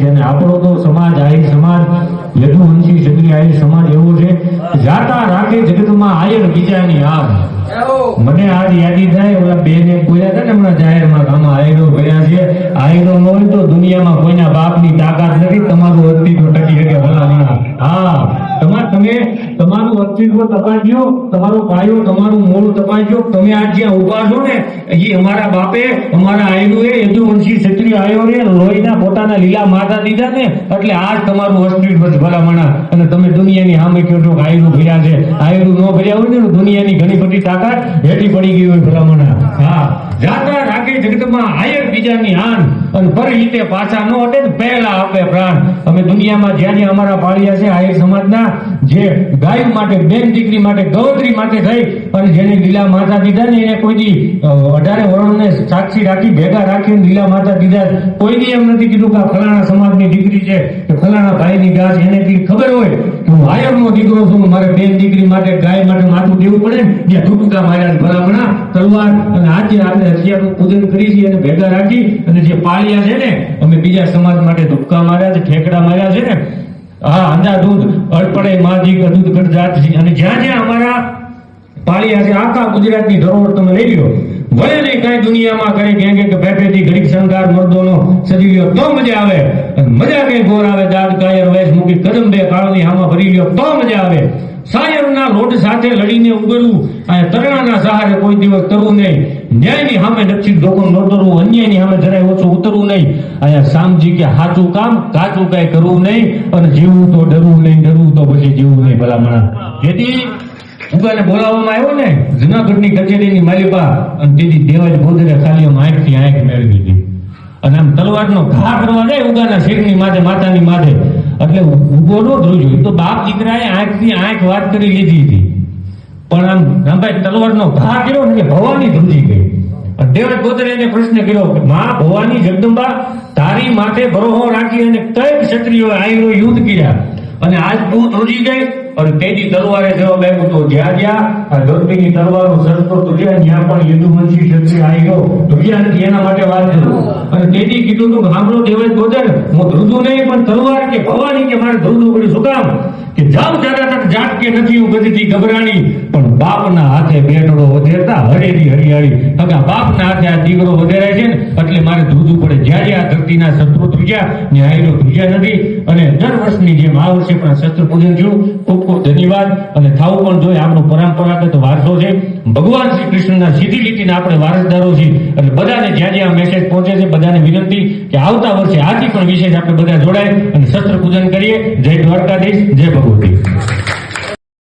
અને આપણો તો સમાજ આહિર સમાજ યદુવંશી ક્ષત્રિય આહિર સમાજ એવો છે જાતા રાખે જગતમાં આયર બીજાની આગ. મને આજ યાદી થાય ઓલા બેને બોલ્યા હતા ને હમણાં જાહેરમાં આમાં આયરો ભર્યા છે. આયરો ન હોય તો દુનિયામાં કોઈના બાપની તાકાત નથી તમારું અસ્તિત્વ ટકી શકે ભલા. હા તમે તમારું અસ્તિત્વ તપાસ્યો, તમારો પાયો, તમારું મૂળ તપાસ્યો. તમે આજ જ્યાં ઉભા છો ને એ અમારા બાપે, અમારા આયરુએ, યદુવંશી ક્ષત્રિય આયોને લોહીના પોતાના લીલા માથા દીધા ને એટલે આજ તમારું અસ્તિત્વ જ ભલામણા. અને તમે દુનિયાની સામે કહો છો કે આયરું ભર્યા છે. આયરું ન ભર્યા હોય ને દુનિયાની ઘણી બધી તાકાત હેઠી પડી ગઈ હોય ભલામણા. હા જાતા રાખે જગતમાં આયર બીજાની આન અને પરહિતે પાછા ન હટે ને પહેલા આપે પ્રાણ. અમે દુનિયામાં જ્યાં જ્યાં અમારા પાળિયા છે આયર સમાજના, જે ગાય માટે, બેન દીકરી માટે, ગવત્રી માટે થઈ અને જેને લીલા માથા દીધા ને એને કોઈ દી 18 વર્ણને સાક્ષી રાખી ભેગા રાખીને લીલા માથા દીધા. કોઈ દી એમ નથી કીધું કે ફલાણા સમાજની દીકરી છે કે ફલાણા ભાઈની ગાય છે. એને ખબર હોય કે હું આયરનો દીકરો છું, મારે બેન દીકરી માટે, ગાય માટે માથું દેવું પડે ને ત્યાં ધૂપકા માર્યા ભલામણા તલવાર. અને આજે આપણે હથિયારનું પૂજન કરી છીએ અને ભેગા રાખી અને જે પાળિયા છે ને અમે બીજા સમાજ માટે ધૂપકા માર્યા છે, ઠેકડા માર્યા છે ને. હા અંધાધૂધ અડપડે માજી અદૂધ ગઢજાત. અને જ્યાં જ્યાં અમારા પાળિયા છે આખા ગુજરાતની ધરોહર તમે લઈ લ્યો. ભલે નહીં કઈ દુનિયામાં કરે કે ભેભેથી ઘડીક શણગાર મર્દોનો સજી લ્યો તો મજા આવે. મજા કઈ ગોર આવે દાદ કાયર વેશ મૂકી કદમ બે કાળની હામાં ભરી લ્યો તો મજા આવે. સાયરના લોટ સાથે લડીને ઉગરવું, અને તરણાના સહારે કોઈ દિવસ તરવું નહીં. ન્યાયની સામે નક્ષિત ધોકો ન ધરવું, અન્યાયની સામે જરાય ઓછું ઉતરવું નહીં. અહીંયા સામજી કે સાચું કામ કાચું કઈ કરવું નહીં. અને જીવવું તો ડરવું નહીં, ડરવું તો પછી જીવવું નહીં ભલામણા. જેથી ઉગાને બોલાવવામાં આવ્યો ને જુનાગઢની કચેરીની માલિકા, અને તેથી દેવાજ બોધરે ખાલી આંખથી આંખ મેળવી હતી. અને આમ તલવારનો ઘા કરવા જાય ઉગાના શિરની માથે, માતાની માથે, એટલે ઉભો ન ધ્રુજ્યો. તો બાપ દીકરાએ આંખથી આંખ વાત કરી લીધી હતી. પણ આમ રામભાઈ તલવારનો ઘા કર્યો ને ભવાની ધ્રુજી ગઈ. દેવાજ બોધરે એને પ્રશ્ન કર્યો કે માં ભવાની જગદંબા, તારી માથે ભરોસો રાખી અને કઈ ક્ષત્રિયો આયરો યુદ્ધ કર્યા અને આજ તું ધ્રુજી ગઈ? અને તેની તલવારે જવાબ આપ્યો તો જ્યાં જ્યાં આ ગરબીની તલવારો સરતો તુર્યા ત્યાં પણ યદુવંશી ક્ષત્રિય આયરો ધ્રુજ્યા નથી. એના માટે વાત કરું. અને તેથી કીધું તું સાંભળો દેવાજ બોધર, હું ધ્રુજું નહીં પણ તલવાર કે ભવાની કે મારે ધ્રુજવું પડ્યું. શું કામ? કે જાવ જાતા તક જાત કે નથી હું ગતિથી ગભરાણી, પણ બાપના હાથે બેટડો વધેરતા હરેરી હરિયાળી. હગા બાપના હાથે આ દીકરો વધેરાય છે ને એટલે મારે ધ્રુજવું પડે. જ્યાં જ્યાં ધરતીના શત્રુ ધ્રુજ્યા ને આયરો ધ્રુજ્યા નથી. અને દર વર્ષની જેમ આ વર્ષે પણ શસ્ત્ર પૂજન થયું. ખૂબ ખૂબ ધન્યવાદ. અને થાવું પણ જોઈએ, આપણો પરંપરાગત વારસો છે. ભગવાન શ્રી કૃષ્ણના સીધી લીટીના આપણે વારસદારો છીએ. એટલે બધાને જ્યાં જ્યાં મેસેજ પહોંચે છે બધાને વિનંતી કે આવતા વર્ષે આથી પણ વિશેષ આપણે બધા જોડાય અને શસ્ત્ર પૂજન કરીએ. જય દ્વારકાધીશ, જય ભગવતી.